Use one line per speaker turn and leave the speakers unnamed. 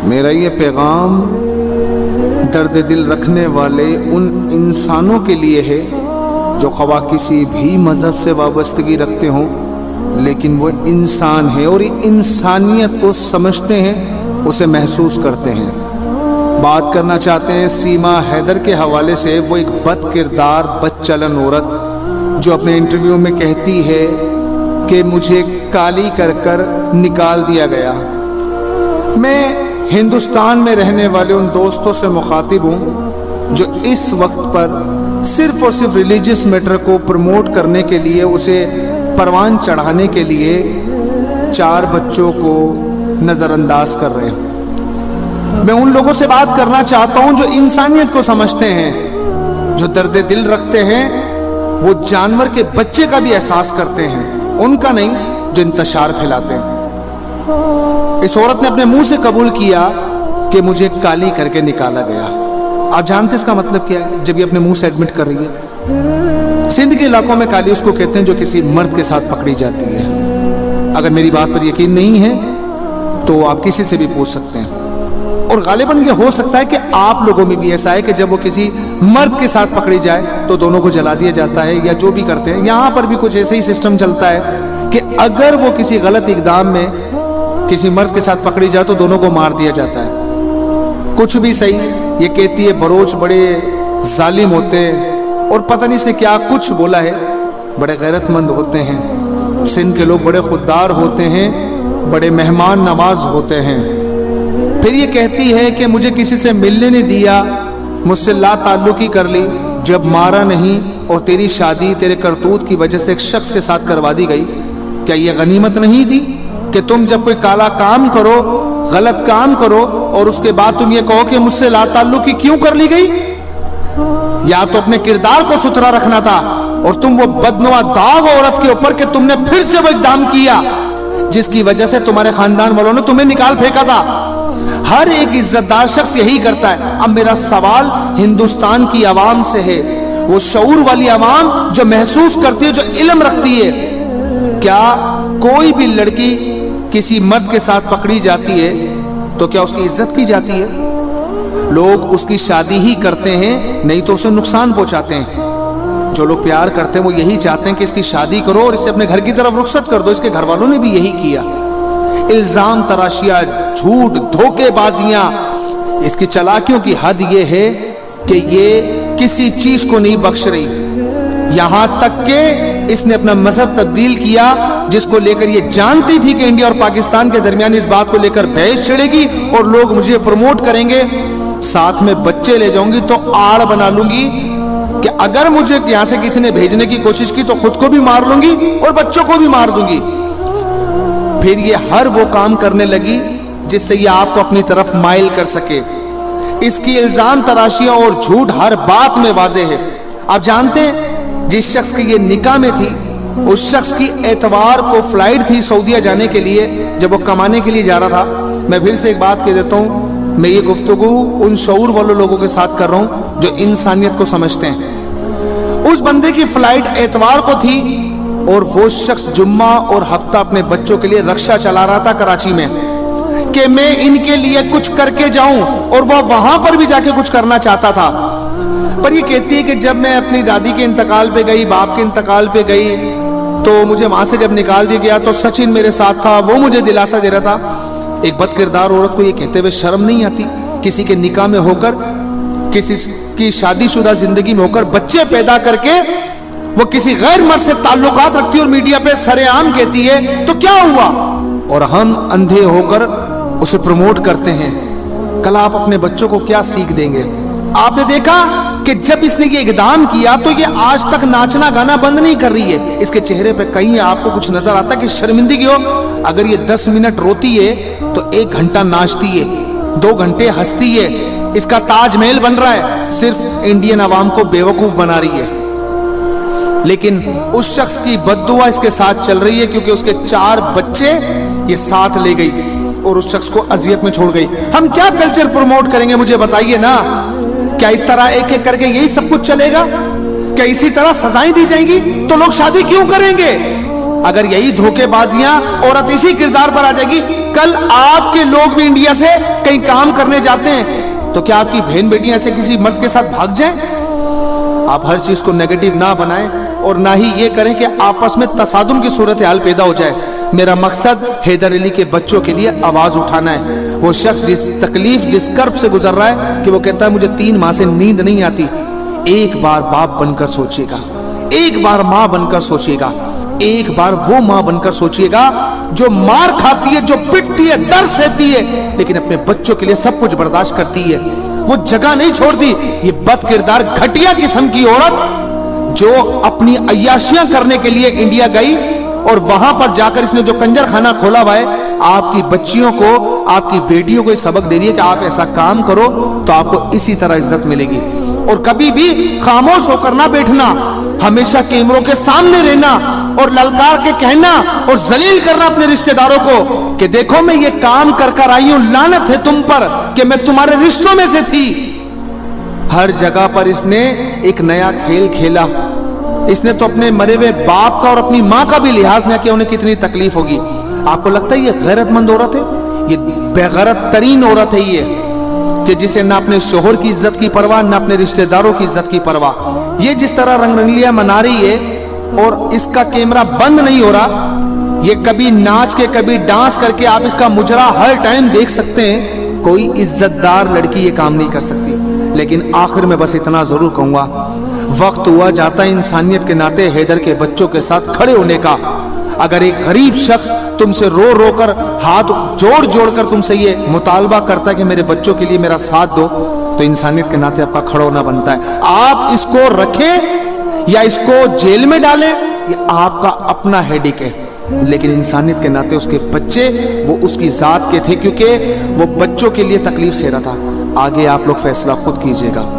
میرا یہ پیغام درد دل رکھنے والے ان انسانوں کے لیے ہے جو خواہ کسی بھی مذہب سے وابستگی رکھتے ہوں، لیکن وہ انسان ہیں اور انسانیت کو سمجھتے ہیں، اسے محسوس کرتے ہیں۔ بات کرنا چاہتے ہیں سیما حیدر کے حوالے سے، وہ ایک بد کردار بد چلن عورت جو اپنے انٹرویو میں کہتی ہے کہ مجھے کالی کر کر نکال دیا گیا۔ میں ہندوستان میں رہنے والے ان دوستوں سے مخاطب ہوں جو اس وقت پر صرف اور صرف ریلیجیس میٹر کو پروموٹ کرنے کے لیے، اسے پروان چڑھانے کے لیے 4 بچوں کو نظر انداز کر رہے ہیں۔ میں ان لوگوں سے بات کرنا چاہتا ہوں جو انسانیت کو سمجھتے ہیں، جو درد دل رکھتے ہیں، وہ جانور کے بچے کا بھی احساس کرتے ہیں، ان کا نہیں جو انتشار پھیلاتے ہیں۔ اس عورت نے اپنے منہ سے قبول کیا کہ مجھے کالی کر کے نکالا گیا۔ آپ جانتے اس کا مطلب کیا ہے جب یہ اپنے منہ سے ایڈمٹ کر رہی ہے؟ سندھ کے علاقوں میں کالی اس کو کہتے ہیں جو کسی مرد کے ساتھ پکڑی جاتی ہے۔ اگر میری بات پر یقین نہیں ہے تو آپ کسی سے بھی پوچھ سکتے ہیں، اور غالباً یہ ہو سکتا ہے کہ آپ لوگوں میں بھی ایسا ہے کہ جب وہ کسی مرد کے ساتھ پکڑی جائے تو دونوں کو جلا دیا جاتا ہے یا جو بھی کرتے ہیں۔ یہاں پر بھی کچھ ایسے ہی سسٹم چلتا ہے کہ اگر وہ کسی غلط اقدام میں کسی مرد کے ساتھ پکڑی جائے تو دونوں کو مار دیا جاتا ہے۔ کچھ بھی صحیح، یہ کہتی ہے بروچ بڑے ظالم ہوتے ہیں اور پتہ نہیں سے کیا کچھ بولا ہے، بڑے غیرت مند ہوتے ہیں، سندھ کے لوگ بڑے خوددار ہوتے ہیں، بڑے مہمان نواز ہوتے ہیں۔ پھر یہ کہتی ہے کہ مجھے کسی سے ملنے نہیں دیا، مجھ سے لا تعلقی کر لی، جب مارا نہیں اور تیری شادی تیرے کرتوت کی وجہ سے ایک شخص کے ساتھ کروا دی گئی، کیا یہ غنیمت نہیں تھی کہ تم جب کوئی کالا کام کرو، غلط کام کرو اور اس کے بعد تم یہ کہو کہ مجھ سے لا تعلقی کیوں کر لی گئی؟ یا تو اپنے کردار کو ستھرا رکھنا تھا، اور تم وہ بدنوا داغ عورت کے اوپر کہ تم نے پھر سے وہ اقدام کیا جس کی وجہ سے تمہارے خاندان والوں نے تمہیں نکال پھینکا تھا۔ ہر ایک عزت دار شخص یہی کرتا ہے۔ اب میرا سوال ہندوستان کی عوام سے ہے، وہ شعور والی عوام جو محسوس کرتی ہے، جو علم رکھتی ہے، کیا کوئی بھی لڑکی کسی مرد کے ساتھ پکڑی جاتی ہے تو کیا اس کی عزت کی جاتی ہے؟ لوگ اس کی شادی ہی کرتے ہیں، نہیں تو اسے نقصان پہنچاتے ہیں۔ جو لوگ پیار کرتے ہیں وہ یہی چاہتے ہیں کہ اس کی شادی کرو اور اسے اپنے گھر کی طرف رخصت کر دو۔ اس کے گھر والوں نے بھی یہی کیا۔ الزام تراشیاں، جھوٹ، دھوکے بازیاں، اس کی چالاکیوں کی حد یہ ہے کہ یہ کسی چیز کو نہیں بخش رہی، یہاں تک کہ اس نے اپنا مذہب تبدیل کیا جس کو لے کر یہ جانتی تھی کہ انڈیا اور پاکستان کے درمیان اس بات کو لے کر بحث چھڑے گی اور لوگ مجھے پروموٹ کریں گے، ساتھ میں بچے لے جاؤں گی تو آڑ بنا لوں گی کہ اگر مجھے یہاں سے کسی نے بھیجنے کی کوشش کی تو خود کو بھی مار لوں گی اور بچوں کو بھی مار دوں گی۔ پھر یہ ہر وہ کام کرنے لگی جس سے یہ آپ کو اپنی طرف مائل کر سکے۔ اس کی الزام تراشیاں اور جھوٹ ہر بات میں واضح ہے۔ آپ جانتے ہیں جس شخص کی یہ نکاح میں تھی، اس شخص کی اتوار کو فلائٹ تھی سعودیہ جانے کے لیے، جب وہ کمانے کے لیے جا رہا تھا۔ میں پھر سے ایک بات کہہ دیتا ہوں، میں یہ گفتگو ان شعور والوں لوگوں کے ساتھ کر رہا ہوں جو انسانیت کو سمجھتے ہیں۔ اس بندے کی فلائٹ اتوار کو تھی اور وہ شخص جمعہ اور ہفتہ اپنے بچوں کے لیے رکشہ چلا رہا تھا کراچی میں کہ میں ان کے لیے کچھ کر کے جاؤں، اور وہ وہاں پر بھی جا کے کچھ کرنا چاہتا تھا۔ پر یہ کہتی ہے کہ جب میں اپنی دادی کے انتقال پہ گئی، باپ کے انتقال پہ گئی، تو مجھے وہاں سے جب نکال دیا گیا تو سچن میرے ساتھ تھا، وہ مجھے دلاسا دے رہا تھا۔ ایک بد کردار عورت کو یہ کہتے ہوئے شرم نہیں آتی؟ کسی کے نکاح میں ہو کر، کسی کی شادی شدہ زندگی میں ہو کر بچے پیدا کر کے وہ کسی غیر مرد سے تعلقات رکھتی ہے اور میڈیا پہ سر عام کہتی ہے تو کیا ہوا؟ اور ہم اندھے ہو کر اسے پروموٹ کرتے ہیں۔ کل آپ اپنے بچوں کو کیا سیکھ دیں گے؟ آپ نے دیکھا کہ جب اس نے یہ اقدام کیا تو یہ آج تک ناچنا گانا بند نہیں کر رہی ہے۔ اس کے چہرے پہ کہیں آپ کو کچھ نظر آتا کہ شرمندگی ہو؟ اگر یہ 10 منٹ روتی ہے تو 1 گھنٹہ ناچتی ہے، 2 گھنٹے ہنستی ہے۔ اس کا تاج محل بن رہا ہے، صرف انڈین عوام کو بیوقوف بنا رہی ہے۔ لیکن اس شخص کی بد دعا اس کے ساتھ چل رہی ہے کیونکہ اس کے 4 بچے یہ ساتھ لے گئی اور اس شخص کو اذیت میں چھوڑ گئی۔ ہم کیا کلچر پروموٹ کریں گے مجھے بتائیے نا؟ کیا اس طرح ایک ایک کر کے یہی سب کچھ چلے گا؟ کیا اسی طرح سزائیں دی جائیں گی؟ تو لوگ شادی کیوں کریں گے؟ اگر یہی دھوکے بازیاں عورت اسی کردار پر آ جائے گی، کل آپ کے لوگ بھی انڈیا سے کہیں کام کرنے جاتے ہیں تو کیا آپ کی بہن بیٹیاں ایسے کسی مرد کے ساتھ بھاگ جائیں؟ آپ ہر چیز کو نیگیٹو نہ بنائیں اور نہ ہی یہ کریں کہ آپس میں تصادم کی صورتحال پیدا ہو جائے۔ میرا مقصد حیدر علی کے بچوں کے لیے آواز اٹھانا ہے۔ وہ شخص جس تکلیف جس کرب سے گزر رہا ہے کہ وہ کہتا ہے مجھے 3 ماہ سے نیند نہیں آتی، ایک بار باپ بن کر سوچیے گا، ایک بار ماں بن کر سوچیے گا، ایک بار وہ ماں بن کر سوچیے گا جو مار کھاتی ہے، جو پٹتی ہے، درد سہتی ہے، لیکن اپنے بچوں کے لیے سب کچھ برداشت کرتی ہے، وہ جگہ نہیں چھوڑتی۔ یہ بد کردار گھٹیا قسم کی عورت جو اپنی عیاشیاں کرنے کے لیے انڈیا گئی اور وہاں پر جا کر اس نے جو کنجر خانہ کھولا ہوا ہے، آپ کی بچیوں کو، آپ کی بیٹیوں کو یہ سبق دے رہی ہے کہ آپ ایسا کام کرو تو آپ کو اسی طرح عزت ملے گی۔ اور کبھی بھی خاموش ہو کر نہ بیٹھنا، ہمیشہ کیمروں کے سامنے رہنا اور للکار کے کہنا اور ذلیل کرنا اپنے رشتہ داروں کو کہ دیکھو میں یہ کام کر کر آئی ہوں، لعنت ہے تم پر کہ میں تمہارے رشتوں میں سے تھی۔ ہر جگہ پر اس نے ایک نیا کھیل کھیلا۔ اس نے تو اپنے مرے ہوئے باپ کا اور اپنی ماں کا بھی لحاظ نہ کیا، انہیں کتنی تکلیف ہوگی۔ آپ کو لگتا ہے یہ غیرت مند عورت ہے؟ یہ بے غیرت ترین عورت ہے یہ، کہ جسے نہ اپنے شوہر کی عزت کی پرواہ نہ اپنے رشتہ داروں کی عزت کی پرواہ۔ یہ جس طرح رنگ رنگلیاں منا رہی ہے اور اس کا کیمرہ بند نہیں ہو رہا، یہ کبھی ناچ کے کبھی ڈانس کر کے آپ اس کا مجرا ہر ٹائم دیکھ سکتے ہیں۔ کوئی عزت دار لڑکی یہ کام نہیں کر سکتی۔ لیکن آخر میں بس اتنا ضرور کہوں گا، وقت ہوا جاتا ہے انسانیت کے ناطے حیدر کے بچوں کے ساتھ کھڑے ہونے کا۔ اگر ایک غریب شخص تم سے رو رو کر ہاتھ جوڑ جوڑ کر تم سے یہ مطالبہ کرتا ہے کہ میرے بچوں کے لیے میرا ساتھ دو، تو انسانیت کے ناطے آپ کا کھڑا ہونا بنتا ہے۔ آپ اس کو رکھیں یا اس کو جیل میں ڈالیں، یہ آپ کا اپنا ہیڈک ہے، لیکن انسانیت کے ناطے اس کے بچے وہ اس کی ذات کے تھے، کیونکہ وہ بچوں کے لیے تکلیف سہ رہا تھا۔ آگے آپ لوگ فیصلہ خود کیجئے گا۔